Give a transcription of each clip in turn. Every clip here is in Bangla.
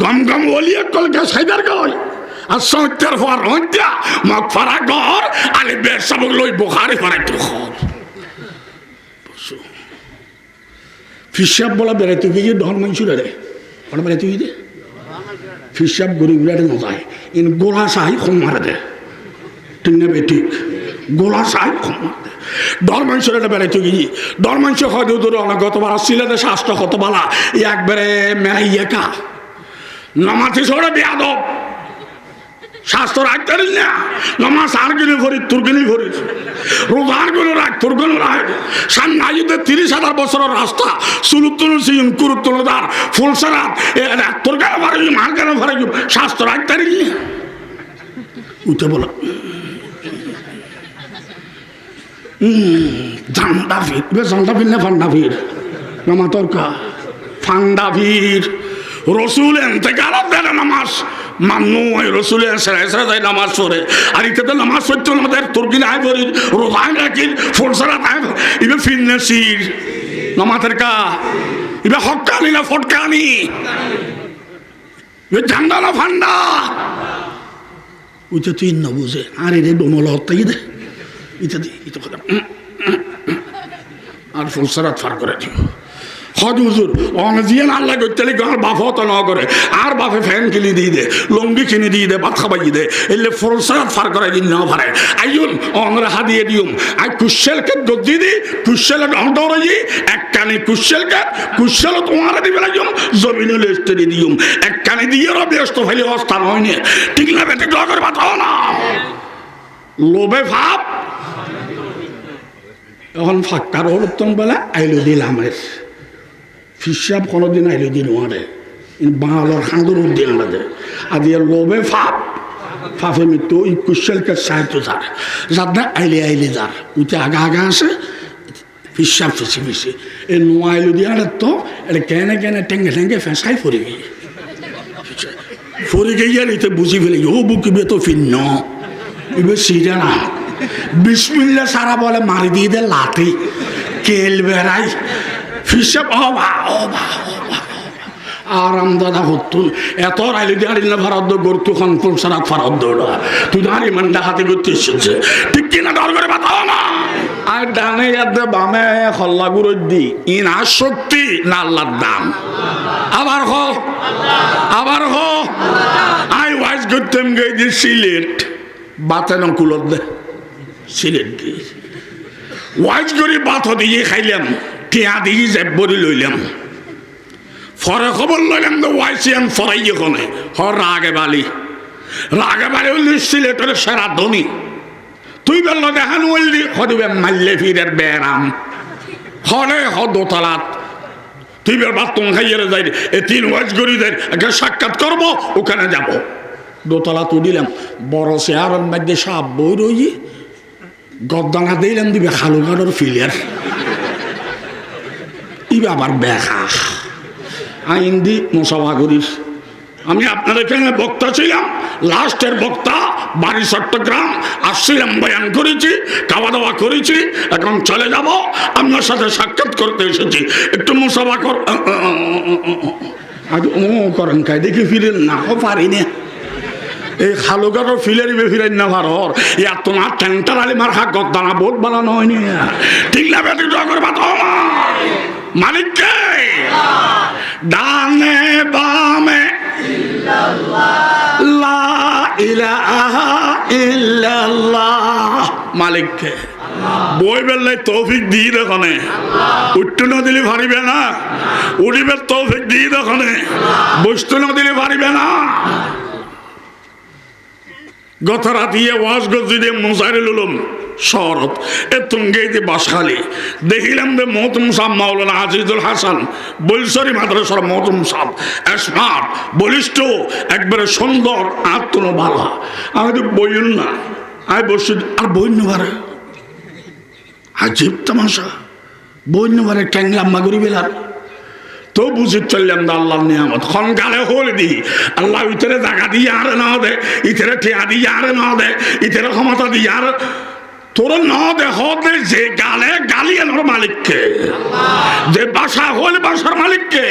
গম গম ওলিয়ে কলকে সাইদার গয় আর সত্যের হওয়ার হত্যা মগ ফারা গর আলে বেশ সব লই বুখারি ফারা তো খর ফিসাব বলা বেড়াইতে গিয়ে ডর মানুষের রে ওটা বেড়াইতে গিয়ে ফিসাব গড়ি গুলারে নজায় ইন গোলা সাহি খম মারে দে ঠিক না ঠিক গোলা সাহি খম মারে দে ডর মানুষের এটা বেড়াইতে গিয়ে ডর মানুষ হয় দূর অনেক গতবার সিলেটে শাস্ত্র কত বলা একবারে মেরাইয়া কা নমাতি সরে বেয়াদব শাস্ত্র রাখতে না নমাজ আর গিনি ভরি তোর গিনি ভরি রোজার গুলো রাখ তোর গুলো রাখ সামনে আইতে 30,000 বছরের রাস্তা সুলুত্তুল সিন কুরুত্তুলদার ফুলসারাত তোর গায়ে ভরে মার গায়ে ভরে শাস্ত্র রাখতে না উঠে বলো জান্ডা ভিড় বে জান্ডা ভিড় না ফান্ডা ভিড় নমা তরকা ফান্ডা ভিড় রসুল এতেকালত দেয় নামাজ মান্য রসুল সেরাই নামাজ পড়ে আর ইতে নামাজ পড়তে আমাদের তুর্কিন আয় করি রোজায় রাখি ফোরসারা আয় ইবে ফিরনেসির নামাজের কা ইবে হক্কানি না ফটকানি ইবে ঝান্ডা না ফান্ডা উইতে তুই না বুঝে আর এর ডোমল হত্যাই দে ইত্যাদি ইতে আর ফোরসারাত ফার করে দিও হজ হুজুর অনজিয়ান আল্লাহ করতে গাঁর বাপ তো ন করে আর বাপে ফ্যান কিনে দিয়ে দে লঙ্গি কিনে দিয়ে দে ভাত খাবাই দে এলে ফরসারাত ফার করে দিন না পারে আইন অনরা হাদিয়ে দিউম আই কুশেলকে গদ্দি দি কুশেলে ডরই এক কানে কুশেলকে কুশেল তোমার দিবে লাগিম জমিনে লেস্তে দিউম এক কানে দিয়ে র ব্যস্ত হইলে অবস্থা হয়নি ঠিক না বেটে ডগর ভাত না লোভে ভাব এখন ফাক্কার হলতন বলে আইলো দিলাম ফিসাব কোনোদিন আইলে দিন ওয়ারে বাঙালোর খান্দুর উদ্দিন আলাদে আদি লোভে ফাপ ফাফে মৃত্যু ওই কুশলকে সাহিত্য যার যার না আইলে আইলে যার উঠে আগা আগা আসে ফিসাব ফেসে ফেসে এই নোয়া আইলো দিয়ে তো এটা কেনে কেনে টেঙ্গে টেঙ্গে ফেঁসাই ফরে গিয়ে ফরে গিয়ে আর এতে বুঝি ফেলে ও বুকিবে তো ফিন্ন এবার সিরা না বিসমিল্লা সারা বলে মারি দিয়ে দে লাঠি কেল বেড়াই ফিসাব আরাম দাদা হতুন এত রাইলি দাঁড়িয়ে না ভারত গরতু খানপুর সারা ভারত দৌড়া তুই দাঁড়ি মান্ডা হাতে করতে এসেছে ঠিক কিনা ডর করে বাতাও না আর ডানে ইয়াদে বামে হল্লা গুরুর দি ইন আর শক্তি না আল্লাহর দাম আবার হ আই ওয়াইজ করতাম গে যে সিলেট বাতে না কুলত দে সিলেট দিয়ে ওয়াইজ করে বাত দিয়ে খাইলাম টিয়া দিয়ে জেবরি লইলাম ফরে খবর লইলাম তো ওয়াইসিয়ান ফরাই ওখানে রাগে বালি হইলি সিলেটের সেরা ধনী তুই বললো দেখান বললি হদিবে মাল্লে ফিরের বেড়াম হরে হ দোতলাত তুই বের বাথরুম খাইয়ে যাই এ 3 ওয়াইজ করি দেয় আগে সাক্ষাৎ করবো ওখানে যাব দোতলা তুলিলাম বড় চেয়ারের মধ্যে সাপ বই রই গদ্দানা দিলাম দিবে খালুঘাটর ফিলিয়ার ইবে আবার ব্যাখা আইন দি মুসাফাগুরির আমি আপনার এখানে বক্তা ছিলাম লাস্টের বক্তা বাড়ি চট্টগ্রাম আসছিলাম বয়ান করেছি খাওয়া দাওয়া করেছি এখন চলে যাব আপনার সাথে সাক্ষাৎ করতে এসেছি একটু মুসাফা কর আজ ও করেন খাই দেখি ফিরেন না পারি না এই খালুঘাটর ফিলেরিবে ফিরেন না ভারর ইয়া তোমার টেন্টার আলি মার খা গদ্দানা বহুত বানানো হয়নি ঠিক না বেটি ডগর বাত মালিককে ডানে বামে লা ইলাহা ইল্লাল্লাহ মালিককে বই বেললে তৌফিক দিয়ে দেখনে উঠতে না দিলে পারিবে না উঠিবে তৌফিক দিয়ে দেখনে বসতে না দিলে পারিবে না গত রাতিয়ে ওয়াজ গজিদে মুসাইরুল উলুম শরত এ তুঙ্গে যে বাসখালী দেখিলাম যে মহতুম সাহ মাওলানা আজিজুল হাসান বৈশরি মাদ্রাসার মহতুম সাহ স্মার্ট বলিষ্ঠ একবারে সুন্দর আত্মনবালা আমি তো বইল না আমি বসে আর বই নেবারে আজীব তামাশা বই নেবারে ট্যাংলাম্মা করি বেলার তো বুঝি চললাম না আল্লাহর নিয়ামত খনকালে হল দি আল্লাহ ইতরে জায়গা দিয়ে আরে না দে ইতরে ঠেয়া দিয়ে আরে না দে ইতরে ক্ষমতা দিয়ে আর তোর ন দেহ যে গালে গালি এর মালিককে, যে বাসা হলে বাসার মালিককে,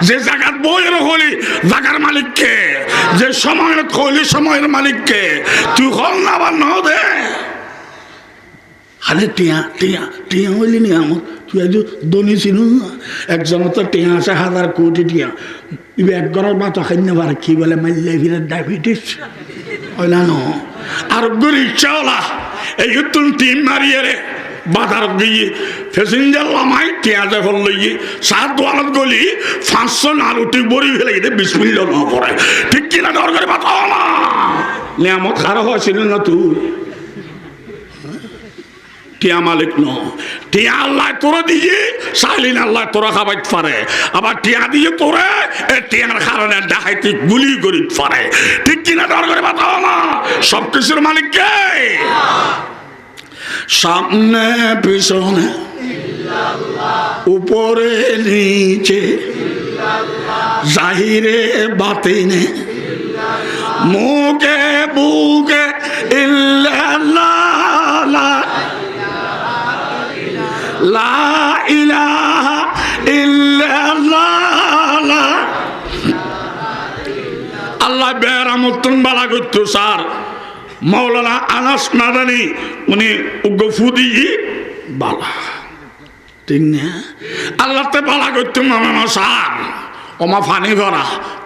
যে জায়গার বইয়ের হলি জায়গার মালিককে, যে সময়ের হলি সময়ের মালিককে। তুই হল না আবার ন দে খালি টিয়া টিয়া টিয়া হইলি নি আমার। তুই আজ দনি ছিল না, একজন তো টিয়া আছে 1000 কোটি টিয়া, এক ঘরের বাচ্চা খাই না পারে কি বলে মাইলে ফিরে ডায়াবেটিস হয় না। আর রিক্সাওয়ালা এই তুন টিম মারিয়ে রে বাজার গিয়ে প্যাসেঞ্জার লামাই টিয়া যখন লইয়ে সাত দোয়ালত গলি 500 নারুটি বড়ি ফেলে গেলে 20 মিনিট না পড়ে। ঠিক কিনা ডর করে বাঁচাও না নিয়ামত খারাপ হয়েছিল না তুই টিয়া মালিক ন। টিয়া আল্লাহ তোরা দিয়ে সাইলিন আল্লাহ তোরা খাবাইতে পারে, আবার টিয়া দিয়ে তোরে টিয়ার কারণে ডাকাইতে গুলি করিতে পারে। ঠিক কিনা ডর করে বাঁচাও না। সব কিছুর মালিক কে? সামনে পিছনে উপরে নিচে জাহিরে বাতিনে মুখে বুকে ইল্লাল্লাহ লা ইলাহা ইল্লাল্লাহ। আল্লাহ বেরামতুন বালা করতো স্যার মৌলানা আনাস নাদানি উনি উগ্রফুদি বালা ঠিক না আল্লাহতে বালা করতো মানানো স্যার ওমা ফানি করা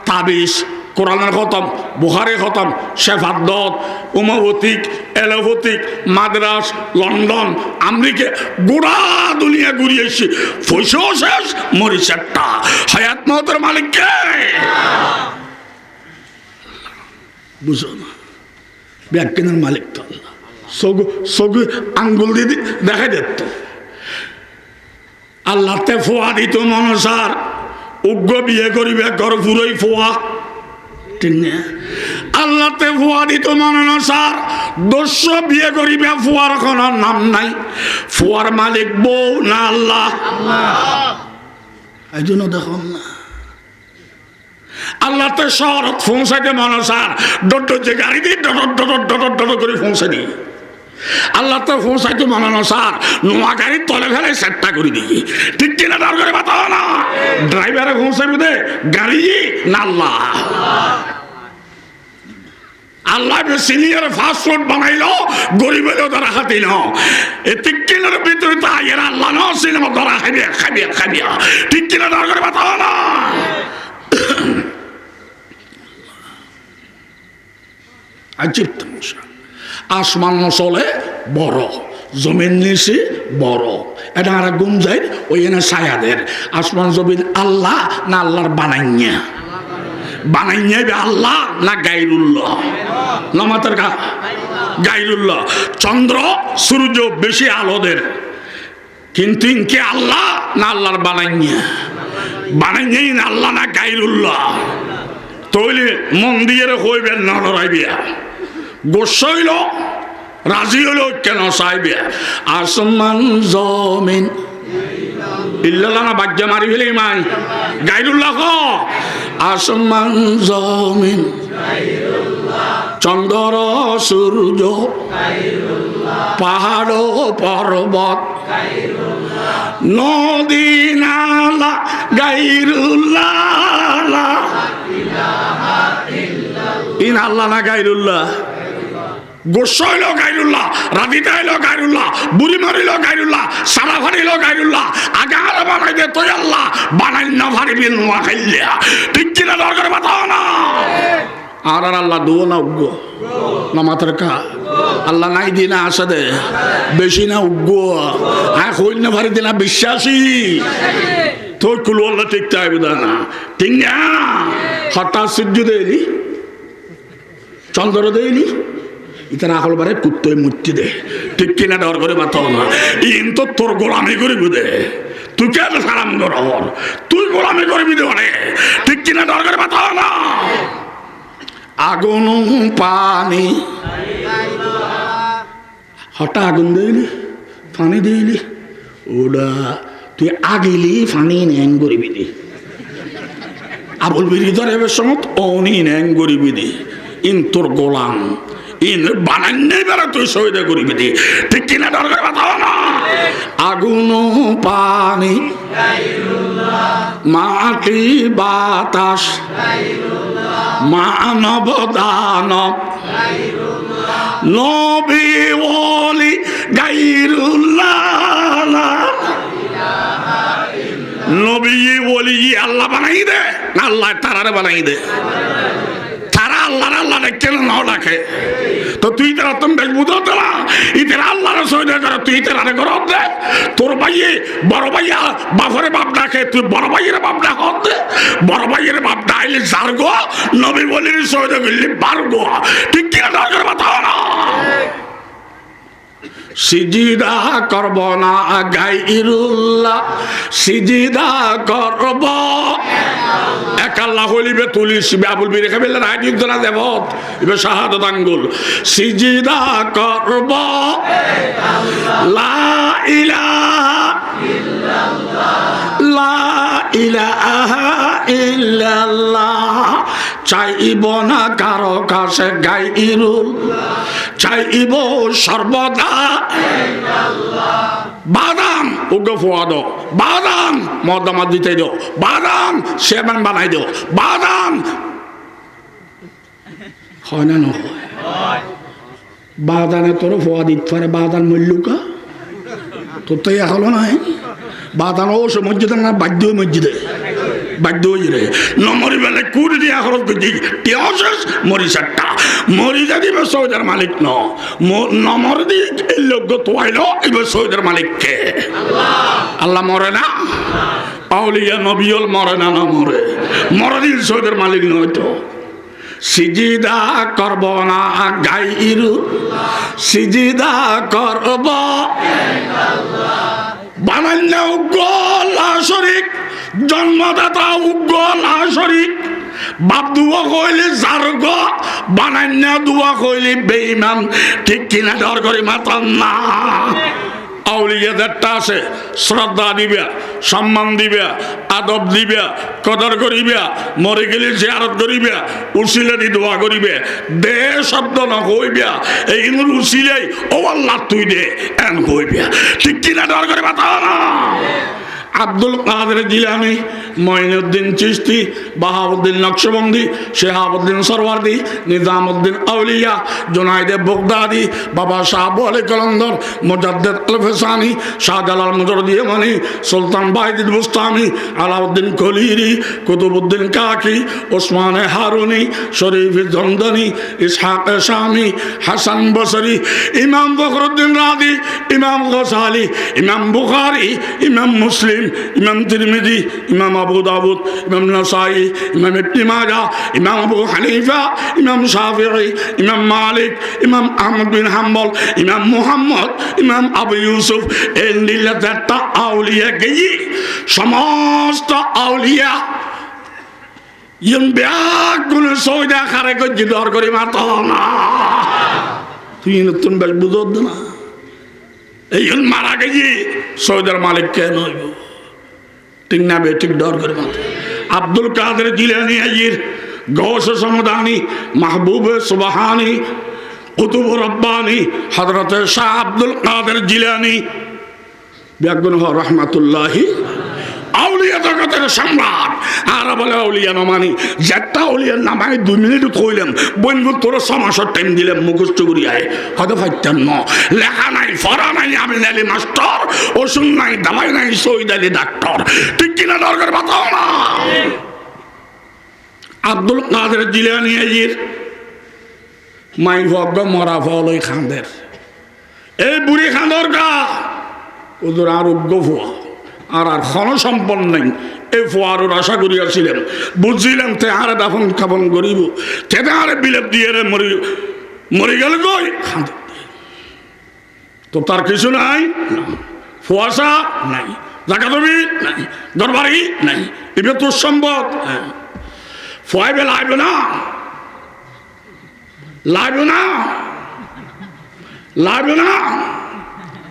তাবিজ কোরআনের খতম বুখারী খতম শেফাদ্দত homeopathic allopathic Madras London America গোড়া দুনিয়া ঘুরিয়েছি পয়সাও শেষ মরিচ একটা হায়াত মতের মালিক কে বুঝো না ব্যাখ্যানের মালিক তো আল্লাহ সগু আঙ্গুল দিয়ে দেখা যেত আল্লাহতে ফোয়া দিত মনসার উগ্র বিয়ে করিবে ঘর পুরোই ফোয়া ঠিক না আল্লাহতে ফোয়া দিত মনসার দস্য বিয়ে করিবে ফোয়ার কোনো নাম নাই ফোয়ার মালিক বউ না আল্লাহ এই জন্য দেখুন না আল্লাহতে শহরত পৌঁছাইতে মনসার ডট যে গাড়ি দিয়ে ডট করে পৌঁছে দিই আল্লাহ তো পৌঁছাইতে মানানো স্যার নোয়া গাড়ির তলে ফেলে সেটটা করে দিই ঠিক কিনা দর করে বাতাও না ড্রাইভারে পৌঁছাইবে দে গাড়ি না আল্লাহ আল্লাহ সিনিয়র ফাস্ট ফুড বানাইলো গরিবেরও ধরা খাতিল এ ঠিক কিনার ভিতরে তো আইয়ের আল্লাহ ন সিনেমা ধরা খাইবে খাইবে খাইবে ঠিক কিনা দর করে বাতাও না আজিব তামাশা আসমান চলে বড় জমিন নিচে বড় এটা আর গুম যায় ওই এনে ছায়াদের আসমান জমিন আল্লাহ না আল্লাহর বানাইয়া আল্লাহ না গাইরুল্লাহ নামাতের গাইরুল্লাহ চন্দ্র সূর্য বেশি আলোদের কিন্তু ইনকে আল্লাহ না আল্লাহর বানাইয়া না আল্লাহ না গাইরুল্লাহ তৈলে মন দিয়ে হইবেন না লড়াইবিয়া গোসইল রাজি হইল কেন চাইবে আসমান জমিন ইল্লাল্লাহ না বাগ্যা মারি ফেলে মাই গাইরুল্লাহ আসমান জমিন চন্দ্র সূর্য পাহাড় পর্বত নদী নালা গাইরুল্লাহ ইন আল্লাহ না গাইরুল্লাহ গোসইল গাইরুল্লাহ রাধিতা এলো গাইরুল্লাহ বুড়ি মারিল গাইরুল্লাহ সারা ফারিল গাইরুল্লাহ আগার বানাই দে তুই আল্লাহ বানাই না ফারিবি নোয়া খাইলিয়া ঠিক কিনা দরকার বাতাও না আর আল্লাহ দুও না উগ্র না মাথার কা আল্লাহ নাই দিনা আসে দে বেশি না উগ্র আর হইল না ফারি দিনা বিশ্বাসী তোর কুলো আল্লাহ ঠিক চাইবে না ঠিক না হঠাৎ সূর্য দেয়নি চন্দ্র দেয়নি ইতারা আকল বারে কুত্তই মূর্তি দে ঠিক কিনা ডর করে বাতাও না ইন তো তোর গোলামি করিবি দে তুই কেন সালাম কর তুই গোলামি করবি দে অনেক ঠিক কিনা ডর করে বাতাও না আগুন পানি হঠাৎ আগুন দেইলি পানি দিলি ওটা তুই আগিলি পানি ন্যাং করিবি দি আবুল বিরি ধরে সমত অনি ন্যাং করিবি দি ইন তোর গোলাম ইন বানান্নে বেড়া তুই সহিদা করিবি দি ঠিক কিনা দরকার বাতাও না আগুন পানি মাটি বাতাস মানব দানব নবী ওলি গায়রুল্লাহ নবী ওলি আল্লাহ বানাই দে না আল্লাহ তারারে বানাই দে তারা আল্লাহর আল্লাহ কেন নাও ডাকে তো তুই তারা তুমি বেশ বুঝতে না ইতারা আল্লাহর সহিদা করে তুই তারা ঘর দে তোর ভাইয়ে বড় ভাইয়া বাপরে বাপ ডাকে তুই বড় ভাইয়ের বাপ ডাক দে বড় ভাইয়ের বাপ ডাইলে যার গো নবী বলির সহিদা করলি বার গো ঠিক কিনা দরকার বাতাও না সিজদা করব না গায়রুল্লাহ সিজদা করব এক আল্লাহ হইবে তুলিস বাবুল বীর খাবেল রাজীব দলা দেবত ইবে শাহাদাত আঙ্গুল সিজদা করব লা ইলাহা ইল্লাল্লাহ লা ইলাহা ইল্লাল্লাহ চাইব না কারো কাছে গায়রুল্লাহ চাইব সর্বদা বাদাম ওকে ফোয়া দো বাদাম মদামা দিতে দো বাদাম সেবান বানাই দো বাদাম হয় না নয় বাদানে তোর ফোয়া দিতে পারে বাদান মূল্যকা তোর তো হলো না বাদান ও সে মসজিদে না বাধ্য মসজিদে বাধ্য হয়ে নমরি বেলে কুড়ি দিয়া খরচ করছি টিয়াশেষ মরি চারটা মরি যদি সৌদের মালিক নমর দি লোক তোয়াইল এবার সৌদের মালিককে আল্লাহ মরে না আউলিয়া নবিয়ল মরে না না মরে মরদিন সৌদের মালিক নয় তো সিজদা করব না গায়রু সিজদা করব বানান্য উগ্গল শরীক জন্মদাতা উগ্গল শরীক বাপ দুয়া কইলে জারগ বানান্য দুয়া কইলে বেঈমান ঠিক কিনা ডর করে মাতাম না আউলিয়াদেরটা আছে শ্রদ্ধা দিবা সম্মান দিবা আদব দিবা কদর করিবা মরে গেলে জিয়ারত করিবা উসিলা দি দোয়া করিবে দে শব্দ না কইবা এই উসিলাই ও আল্লাহ তুই দে এন কইবা ঠিক কিনা ডর করে বাতাও না আব্দুল কাদের জিলানী মঈনুদ্দিন চিশতি বাহাউদ্দিন নকশবন্দি শেহাবুদ্দিন সরওয়ার্দি নিজামুদ্দিন আউলিয়া জুনাইদে বগদাদি বাবা শাহ আলী কলন্দর মুজাদ্দেদ আল ফেসানি শাহজালাল মুজরদি ইয়ামানি সুলতান বাহিদুল বুস্তামি আলাউদ্দিন কলিরি কুতুবুদ্দিন কাকি ওসমানে হারুনি শরীফ জমদানি ইসহাক শামি হাসান বসরি ইমাম ফখরুদ্দিন রাজি ইমাম গসালি ইমাম বুখারী ইমাম মুসলিম ইমাম তিরমিজি ইমাম আবু দাউদ ইমাম নাসাই ইমাম ইবনে মাজাহ ইমাম আবু হানিফা ইমাম শাফিঈ ইমাম মালিক ইমাম আহমদ বিন হাম্বল ইমাম মুহাম্মদ ইমাম আবু ইউসুফ এই নীলাটা আউলিয়া গেই সমস্ত আউলিয়া ইন ব্যাগ কোন সৌদা খারে গজি দর করি মাতো না তুই নতুন বেশ বুঝদ না এই মারা গেছি সৌদার মালিক কেন হইব ঠিক না বে ঠিক ডর করে মাত্র আব্দুল কাদের জিলানী আজির গৌস সমদানি মাহবুব সুবহানি কুতুব রব্বানি হযরত শাহ আব্দুল কাদের জিলানী বেগুন রহমাতুল্লাহি আউলিয়া জগতের সম্রাট আর বলে আউলিয়া নমানি যেটা আউলিয়ার নামায় 2 মিনিট কইলাম বন্ধু তোর সমাসর টাইম দিলাম মুখস্থ করিয়ায় হয়তো ফাইতাম ন লেখা নাই পড়া নাই আমি নালি মাস্টার ওষুধ নাই দাবাই নাই শহীদ আলী ডাক্তার ঠিক কিনা দরকার বাতাও না আব্দুল কাদের জিলানী আজির মাই ভগ্গ মরা ফল ওই খান্দের এই বুড়ি খান্দর গা ওদের আরোগ্য ভুয়া আর ক্ষণ সম্পন্ন নেই এই ফোয়ারোর আশা করিয়াছিলেন বুঝছিলাম তে আরে দাফন খাপন করিব তেতে আরে বিলেপ দিয়ে মরি গেল কই তো তার কিছু নাই ফুয়াশা নাই জায়গা জমি নাই দরবারি নাই এবার তোর সম্পদ ফোয়াইবে লাগবে না লাগবে না লাগবে না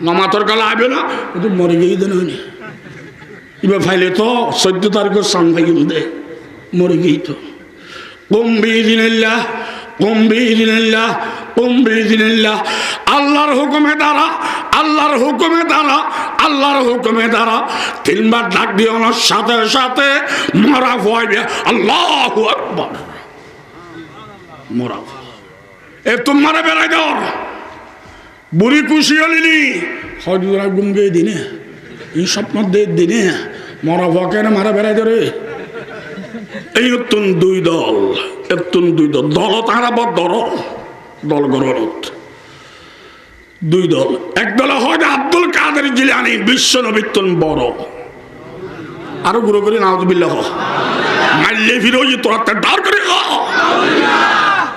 নমাতর কালে আসবে না কিন্তু মরে গিয়ে দেন হয়নি এবার ফাইলে তো 14 তারিখের সামনে দে মরে গিয়ে তো কম বিদিনিল্লাহ বিইذনিল্লাহ, আল্লাহর হুকুমে দ্বারা, আল্লাহর হুকুমে দ্বারা, আল্লাহর হুকুমে দ্বারা। তিনবার ডাক দিওয়ানোর সাথে সাথে মরা ভয়, আল্লাহু আকবার, মরা। এ তোমারে বেড়াই দাও, বুড়ি খুশি হলিনি হজরা গুমগে দিনে, এই স্বপ্ন দিনে মরা ভকের মারা বেড়াই ধরে। এই নতুন দুই দল, এতুন দুই দল, দল তাহারা বড় দল, দল গরত দুই দল। এক দল হয় আব্দুল কাদের জিলানী, বিশ্ব নবীর বড়, আরো গুরু করে নাউযুবিল্লাহ মারলে ফিরো তোরা ডার করে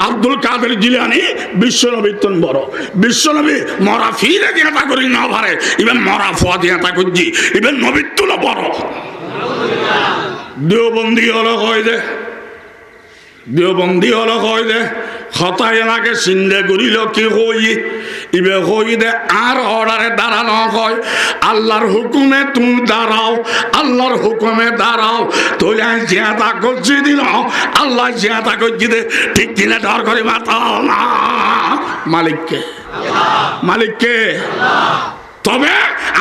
আব্দুল কাদের জিলানী বিশ্ব নবীর বড়। বিশ্ব নবী মরা ফিরে দিয়ে তা করি না পারে, ইভেন মরা ফোয়া দিয়ে তা করছি, ইভেন নবীর তুলো বড়। দেওবন্দি হলো হয় দে, দেওবন্দি হলো হয় দে, হতায় এনাকে চিন্তা করিল কি হই, ইবে হই দে আর অর্ডারে দাঁড়ানো হয়। আল্লাহর হুকুমে তুমি দাঁড়াও, আল্লাহর হুকুমে দাঁড়াও, তোলে জিয়াদা করছি দিল, আল্লাহ জিয়াদা করছি দে, ঠিক কিনা ডর করে মাথা না মালিককে, মালিককে। তবে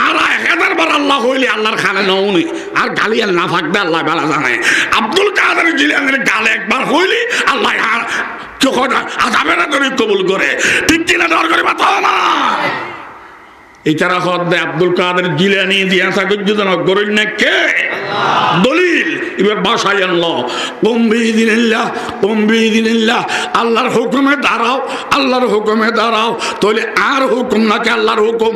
আর 1000 বার আল্লাহ হইলে আল্লাহর খানে নৌনি, আর গালি আর না থাকবে আল্লাহ বেলা জানে। আব্দুল কাদের জিলানীর গালে একবার হইলি আল্লাহ আর আযাবের করে কবুল করে, ঠিক কিনা ডর করে মাথা না। এছাড়া হদ আব্দুল কাদের জিলানী দিয়া থাকে যদি গরিব না কে দলিল এবার বাসায় আনলো, বিইذনিল্লাহ, বিইذনিল্লাহ, আল্লাহর হুকুমে দাঁড়াও, আল্লাহর হুকুমে দাঁড়াও। তাহলে আর হুকুম নাকি আল্লাহর হুকুম?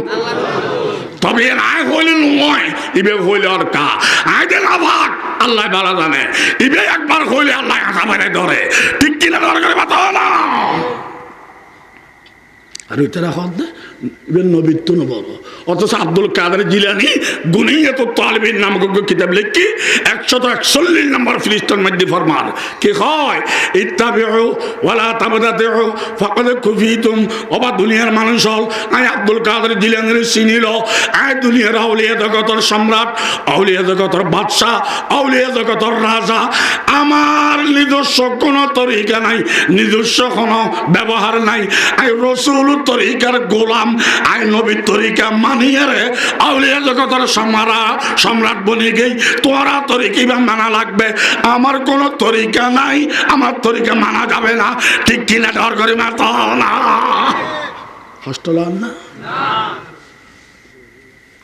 তবে আয় হইলে নয়, ইবে হইলে আর কা আয় দেন আভাগ আল্লাহ বালা জানে, ইবে একবার হইলে আল্লাহ আশা মেরে ধরে, ঠিক কিনা ধরে করে বাতা না। আর ওইটারা হদ ইবেন নবীর তো বড়। অথচ আব্দুল কাদের জিলানী গুনিয়াত তালিবিন নামক কিতাব লিখি 141 নম্বর ফিরিস্তার মধ্যে ফরমান কি হয়, ইত্তাবিউ ওয়ালা তাবতাদিউ ফাকাদ কুফিতুম। ওবা দুনিয়ার মানুষ হল আয় আব্দুল কাদের জিলানীর চিনিল, আয় দুনিয়ার আউলিয়া জগতের সম্রাট, আউলিয়া জগতের বাদশাহ, আউলিয়া জগতের রাজা। আমার নিজস্ব কোনো তরিকা নাই, নিজস্ব কোনো ব্যবহার নাই। আয় রসুল তরিকার গোলাম, আয় নবীর তরিকা মানিয়ে রে আউলিয়া জগতের সম্রাট বনি গেই, তোরা তরিকা মানা লাগবে। আমার কোনো তরিকা নাই, আমার তরিকা মানা যাবে না, ঠিক কিনা ডর করে মাথা না হস্টলাম না।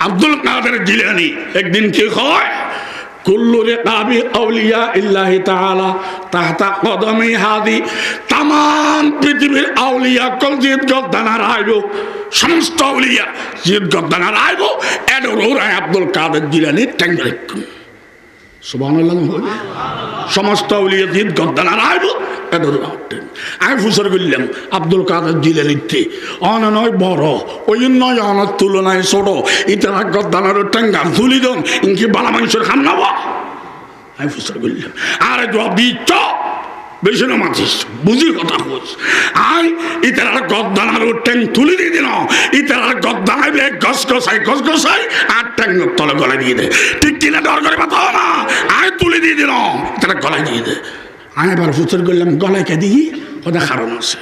আব্দুল কাদের জিলানী একদিন কি হয়, কুল্লু রিকাবি আউলিয়া ইল্লাহি তাআলা তাহতা কদমি হাদি। তাম পৃথিবীর আউলিয়া কল জিদ গদ্দানার আইব, সমস্ত আউলিয়া জিদ গদ্দানার আইব, এডর ওরাই আব্দুল কাদের জিলানী ট্যাঙ্গলে। সুবহানাল্লাহ, সমস্ত আউলিয়া জিদ গদ্দানার আইব, এডর আমি ফুসর করলাম আব্দুল কাদের জিলানীতে অন নয় বড়, ওই নয় অনার তুলনায় ছোট। ইতারা গদ্দানার ট্যাঙ্গা তুলি দন ইনকি বালা মানুষের খাম নাব। আমি ফুসর করলাম আর জবাব দিচ্ছ বেশি না মাছিস, বুঝি কথা হোস। আই ইতারার গদ্দানার ট্যাং তুলি দিয়ে দিল, ইতারার গদ্দানায় গস গসাই আর ট্যাং তলে গলায় দিয়ে দে, ঠিক কিনা ডর করে কথা না। আয় তুলি দিয়ে দিল, তারা গলায় দিয়ে দে। আমি এবার ফুচর করলাম গলায় কে দিই, ওটা কারণ আছে,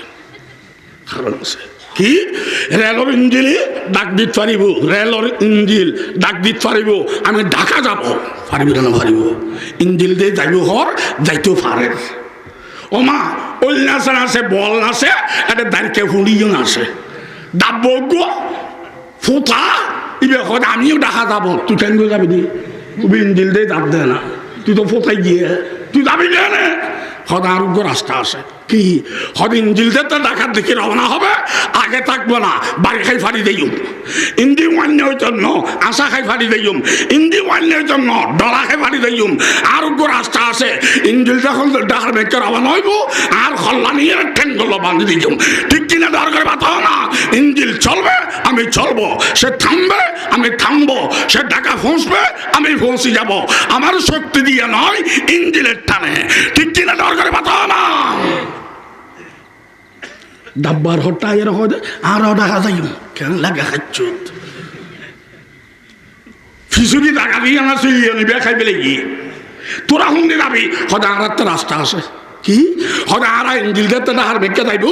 কারণ আছে। কি রেলর ইঞ্জিল ডাক দিতে পারিব, রেলর ইঞ্জিল ডাক দিতে পারিব, আমি ঢাকা যাব পারিব না পারিব, ইঞ্জিল দিয়ে যাইব হর যাইতেও পারে। ও মা ওই নাচে আছে, বল নাচে, এটা দাঁড়িয়ে হুড়িও নাচে, ডাব গো ফুটা ইবে হয়তো আমিও ঢাকা যাবো, তুই কেন যাবি দি, ইঞ্জিল দিয়ে ডাক দে না, তুই তো ফোটাই গিয়ে তুই যাবি না। হদ আরোগ্য রাস্তা আছে কি, হদ ইঞ্জিলতে তো ডাকার দিকে রওনা হবে, আগে থাকবো না, বাড়ি খাই ফাড়ি দিই ইন্দি ওয়ান্যের জন্য, আশা খাই ফাড়ি দিই ইন্দি ওয়ান্যের জন্য, ডলা খাই ফাড়ি দিই। আরোগ্য রাস্তা আছে, ইঞ্জিল যখন ডাকার বেঁকে রওনা হইব আর হল্লা নিয়ে ঠেঙ্গল বাঁধি দিই, ঠিক কিনা দর করে বাতা না। ইঞ্জিল চলবে আমি চলবো, সে থামবে আমি থামবো, সে ঢাকা পৌঁছবে আমি পৌঁছে যাব, আমার শক্তি দিয়ে নয় ইঞ্জিলের টানে, ঠিক কিনা দর করে বাতা না। ডাব্বার হট্টা এর হয়ে আরো দেখা যাই কেন লাগে খাচ্ছ ফিসুরি টাকা দিয়ে আমার চলিয়ে নিবে খাই পেলে গিয়ে তোরা হুন্দি যাবি হদা আর একটা রাস্তা আছে, কি হবে আরা ইঞ্জিল দিতে না আর বেঁকে যাইব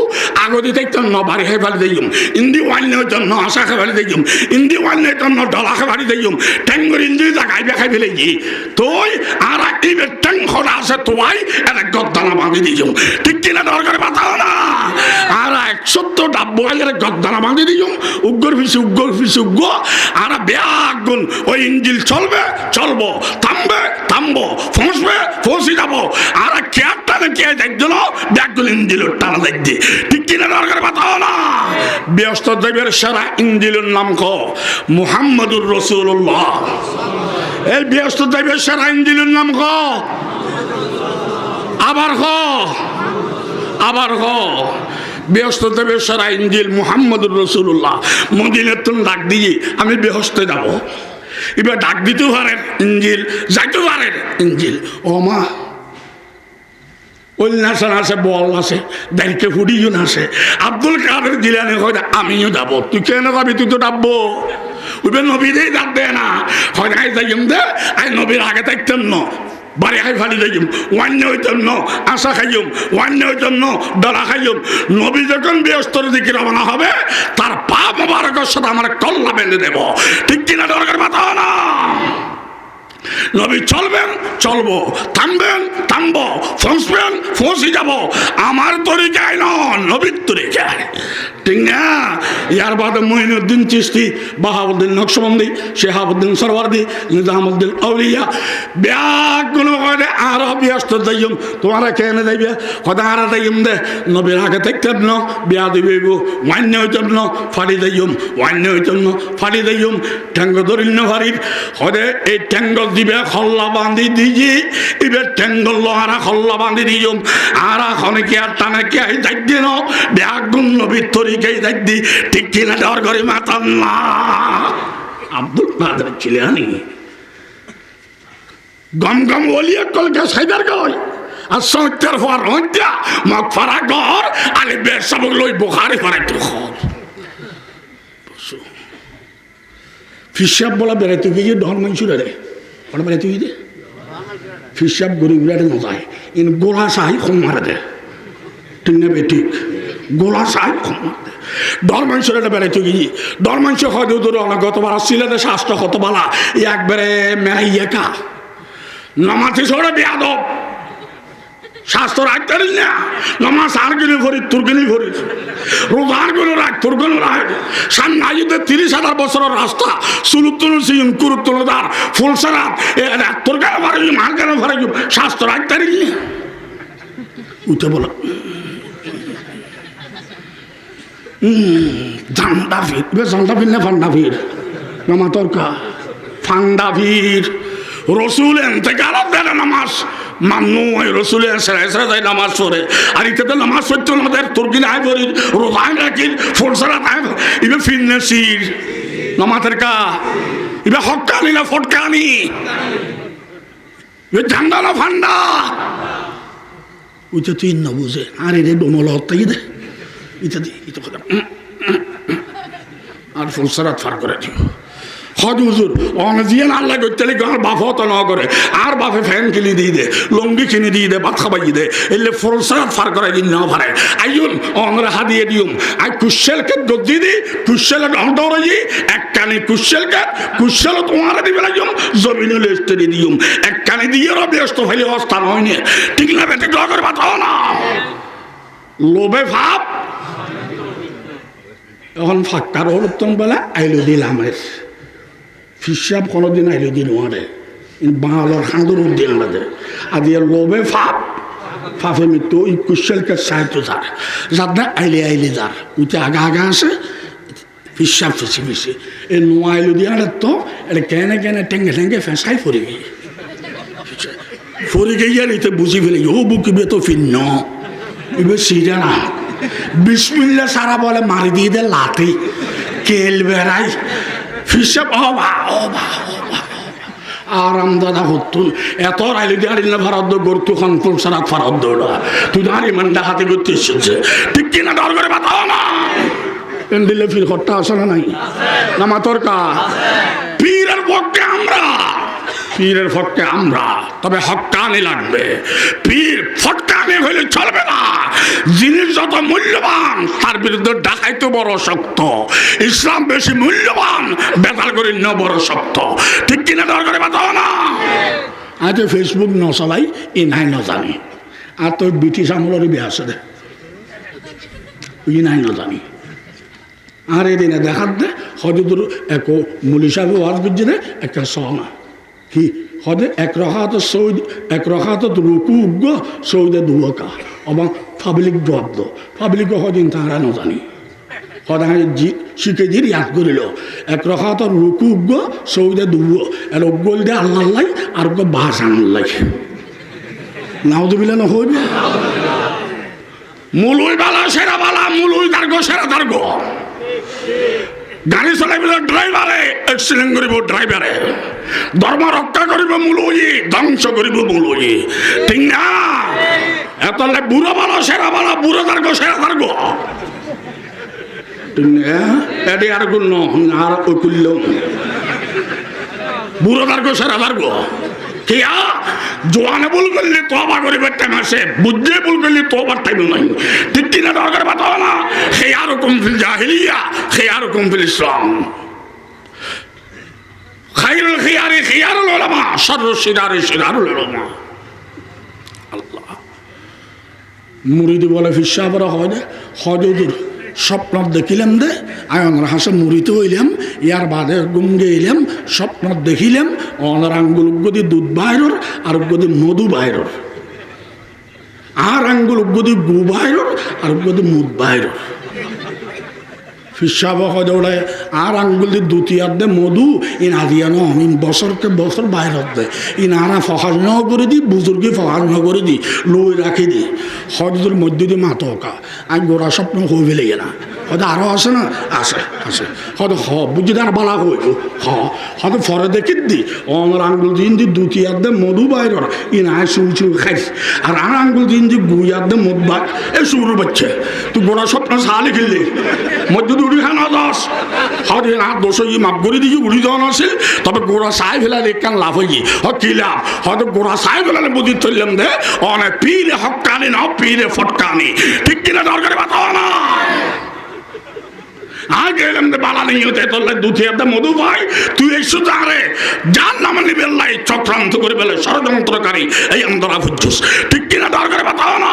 আগদি দেখতে ন বাড়ি খাই ফেলে দিম ইন্দি ওয়াইনের জন্য আশা খাই ফেলে দিম ইন্দি ওয়াইনের জন্য ডলা খাই ফেলে দিম ট্যাঙ্গর ইঞ্জিল জাগাই বেখাই ফেলে গিয়ে তোই আর ইবে ট্যাং খোলা আছে তোয়াই এটা গদ্দানা বাঁধি দিম ঠিক কিনা দরকার বাতাও না আর 170 ডাব্বো এর গদ্দানা বাঁধি দিম উগ্র ফিসি উগ্র আর ব্যাগ গুণ ওই ইঞ্জিল চলবে চলবো থামবে থামবো ফসবে ফসি যাবো আর কেয়ারটা কে দেখছিল ব্যাগগুলো ইঞ্জিলের টানা দেখছি ঠিক কিনা দরকার বাতাও না ব্যস্ত দেবের সারা ইঞ্জিলের নাম ক মুহাম্মদুর রাসূলুল্লাহ এই ব্যস্ত দেবের সারা ইঞ্জিলের নাম ক আবার ক ব্যস্ত দেবের সারা ইঞ্জিল মুহাম্মদুর রাসূলুল্লাহ মদিনার তুমি ডাক দিয়ে আমি বেহস্তে যাব এবার ডাক দিতেও পারেন ইঞ্জিল যাইতেও পারেন ইঞ্জিল ও মা উল্লাসন আছে বল আছে দাঁড়িয়ে ফুডিও আছে আব্দুল কাদের জিলানি হয় আমিও যাব তুই কেন যাবি তুই তো ডাকবো ওইবার নবীদেরই ডাক দেয় না হয় না যাইম দে আই নবীর আগে থাকতেন ন বাড়ি খাই ফালি যাইম ওয়ান্য হইতেন ন আশা খাইম ওয়ান্য হইতেন ন ডলা খাইম নবী যখন ব্যস্তর দিকে রওনা হবে তার পা মোবারকের সাথে আমার কল্লা বেঁধে দেব ঠিক কিনা দরকার বাতাও না নবী চলবেন চলবো থামবেন থামবো ফসবেন ফসি যাব আমার তরিকায় নন নবীর তরিকায় ঠিক না ইয়ার বাদে মঈনুদ্দিন চিশতি বাহাউদ্দিন নকশবন্দি শেহাবুদ্দিন সরওয়ার্দি নিজামুদ্দিন আউলিয়া ব্যাগুলো করে আরো ব্যস্ত যাইম তোমারা কেন যাইবে কথা আর যাইম দে নবীর আগে থাকতেন ন বিয়া দিবে ওয়ান্য হইতেন ন ফাড়ি যাইম ওয়ান্য হইতেন ন ফাড়ি যাইম ঠ্যাঙ্গ ধরিল ফাড়ির হরে এই ঠ্যাঙ্গ দিবে খল্লা বাঁধি দিজি এবার ঠ্যাঙ্গল লোহারা খল্লা বাঁধি দিম আর এখন কে আর টানে কে যাই দিন ব্যাগুন নবীর তরিকাই যাই দি ঠিক কিনা ডর করে মাতাম না আব্দুল কাদের ছিলেন গম গম ওলিয়া কলকে সাইদার গয় আর সত্যের হওয়ার হত্যা মগ ফারা ঘর আলে বের সবক লই বোখারি ফারাই তো ঘর ফিসাব বলা বেড়াইতে গিয়ে ডর মানুষের রে ওটা বেড়াইতে গিয়ে ফিসাব গরিব বিরাটে নজায় ইন গোলা সাহি কম মারে দে ঠিক না ঠিক গোলা সাহি কম মারে দে ডর মানুষের এটা বেড়াইতে গিয়ে ডর মানুষ হয়তো ধরো অনেক গতবার সিলেটে শাস্ত্র কত বলা একবারে মেরাইয়া কা নমাতি সরে বেয়াদব শাস্ত্র রাখতে পারিস না নমাজ আর গেলে ভরি তোর গেলে ভরি রোজার গুলো রাখ তোর গুলো রাখ সামনে 30,000 বছরের রাস্তা সুলুত্তর সিং কুরুত্তরদার ফুলসারাত তোর গেলে ভরে মার গেলে ভরে শাস্ত্র রাখতে পারিস না উঠে বলো জান্ডা ভিড় বেশ জান্ডা ভিড় না ফান্ডা ভিড় নমা তরকা ফান্ডা ভিড় রসুল এতেকালত দেয় নামাজ মামনু রসুল যাই নামাজ পড়ে আর ইতে নামাজ পড়তো আমাদের তুর্কিন আয় পড়ি রোজায় রাখি ফোরসারা আয় ইবে ফিরনেসির নামাজের কা ইবে হকানি না ফটকানি ইবে ঝান্ডা না ফান্ডা ওইটা তুই না বুঝে আর এর ডোমল হত্যাই দে ইতে দি ইতে কথা আর ফোরসারাত ফার করে দিও হজ হুজুর অনজিয়ান আল্লাহ করতে গাঁর বাপ হতো না করে আর বাপে ফ্যান কিনে দিয়ে দে লঙ্গি কিনে দিয়ে দে ভাত খাবাই দে এলে ফরসারাত ফার করে দিন না পারে আইন অনরা হাদিয়ে দিউম আই কুশেলকে গদ্দি দি কুশেলে ডরাই এক কানে কুশেল তোমার দিবে লাগিম জমিনে লেস্তে দিউম এক কানে দিয়ে ব্যস্ত হইলে অবস্থা নয় না ঠিক না বেটে ডর বাতাও না লোভে ভাব এখন ফাঁকার হলতন বেলা আইলো দিলাম ফিসাব কোনোদিন আইলে দিন ওয়ারে বাঙালোর খাঁদুর উদ্দিন আমাদের আদি লোভে ফাফে মৃত্যু ওই কুশলকে সাহিত্য যার যার না আইলে যার ওইতে আগা আছে ফিসাব ফিসি এই নোয়া আইলো দিয়ে তো এটা কেনে টেঙ্গে ফেঁসাই ফরি গিয়ে আর এতে বুঝি ফেলে ও বুকিবে তো ফিন্ন এবার সিরা না বিসমিল্লা সারা বলে মারি দিয়ে দে লাঠি কেল বেড়াই ফিসাব আরাম দাদা হতুন এত রাইলি দিয়ে আড়িল না ফারাদ্দ গরতু খান ফুলসারাত ফারাদ্দ তুই দাঁড়ি মানটা হাতে করতে এসেছে ঠিক কিনা ডর করে বাতাও না এন্ডিলে ফির ঘরটা আসে না নাই নামা তরকা পীরের পক্ষে আমরা পীরের ফটকে আমরা, তবে হক্কানি লাগবে। পীর ফটকানি হইলে চলবে না। জিনিস যত মূল্যবান তার বিরুদ্ধে ডাকাইতে বড় শক্ত। ইসলাম বেশি মূল্যবান, বেতাল করে ন বড় শক্ত। ঠিক কিনা দরকারে বাতাও না। আজ ফেসবুক ন চালাই ই নাই ন জানি, আর তোর ব্রিটিশ আমলের বিয়ে আছে দে ই নাই ন জানি। আর এদিনে দেখার দে হজুদুর এক মুলি সাহেব ওয়াজ বুঝছে দে একটা সহনা কি হদে এক রকাত রুকু উগ্গ সৌদে দুকা এবং পাবলিক জব্দ পাবলিক হদিন তাহারা ন জানি হদা শিখে দিয়ে ইয়াদ করিল এক রকাত রুকু উগ্গ সৌদে দুব এর গোল দে আল্লাহ আর বাস আনাল্লাই নাউদুবিল্লাহ না হইবে। মুলুই বালা সেরা বালা, মুলুই দার্গ সেরা দার্গ। গাড়ি চলাইব ড্রাইভারে এক্সিডেন্ট করিব ড্রাইভারে, ধর্ম রক্ষা করিব মুলুই, ধ্বংস করিব মুলুই। ঠিক না? এত বুড়ো বালা সেরা বালা, বুড়ো দার্গ সেরা দার্গ। ঠিক না? এটি আর গুণ আর ওই করল বুড়ো দার্গ সেরা দার্গ। কিয়া জোয়ানে ভুল করলে তোবা করিবার টাইম আছে, বুঝলে ভুল করলে তোবার টাইম নাই। ঠিক কিনা দরকার বাতাও না। খিয়ারুকুম ফিল জাহিলিয়া খিয়ারুকুম ফিল ইসলাম। খায়রুল খিয়ারি খিয়ারুল উলামা শাররুশ শিরারি শিরারুল উলামা। আল্লাহ মুরিদি বলে ফিসাবরা হয় দে হজুদুর স্বপ্ন দেখিলাম দে আয়নার হাসে মুড়িতে হইলাম, ইয়ার বাদে গুম গেলাম, স্বপ্ন দেখিলাম অনার আঙ্গুল গদি দুধ বাইরর আর গদি মধু বাইরর, আর আঙ্গুল গদি গু বাইরর আর গদি মুদ বাইরর। ফিসাব হজৌড়ে আর আঙ্গুল দিয়ে দুতিয়ার দে মধু ইন আদিয়ানো ইন বছরকে বছর বাইরত দে ইন আনা ফহাজ ন করে দি বুজুর্গে ফহাজ ন করে দি লই রাখি দি হজুর মধ্য দিয়ে মাতকা আমি গোড়া স্বপ্ন হয়ে ফেলে না হয়তো আরও আছে না আছে আছে হয়তো হ বুঝি তার বালা হইব হ হয়তো ফরে দেখি দি অনার আঙ্গুল দিন দি দুতিয়ার দে মধু বাইরর ইন আয় চুল চুল খাইস আর আর আঙ্গুল দিন দি গুইয়ার দে মধু বাই এ শুরু বাচ্চা তুই গোড়া স্বপ্ন সালে খেললি মধ্য উড়ি খানা দশ হরে না দোষ মাপ করে দিয়ে উড়ি যাওয়ান আছে, তবে গোড়া সাই ফেলালে কেন লাভ হয়ে কি লাভ হয়তো গোড়া সাই ফেলালে বুদ্ধি চললাম দে অনেক পীরে হকানি না পীরে ফটকানি। ঠিক কিনা দরকারে বাতাও না। আগে এলাম দে বালা নেই হতে তোর দুথিয়ার দে মধু ভাই তুই এই শুধু আরে যার নামে নিবেল্লাই চক্রান্ত করে বেলে ষড়যন্ত্রকারী এই অন্তরা বুঝছিস। ঠিক কিনা দরকারে বাতাও না।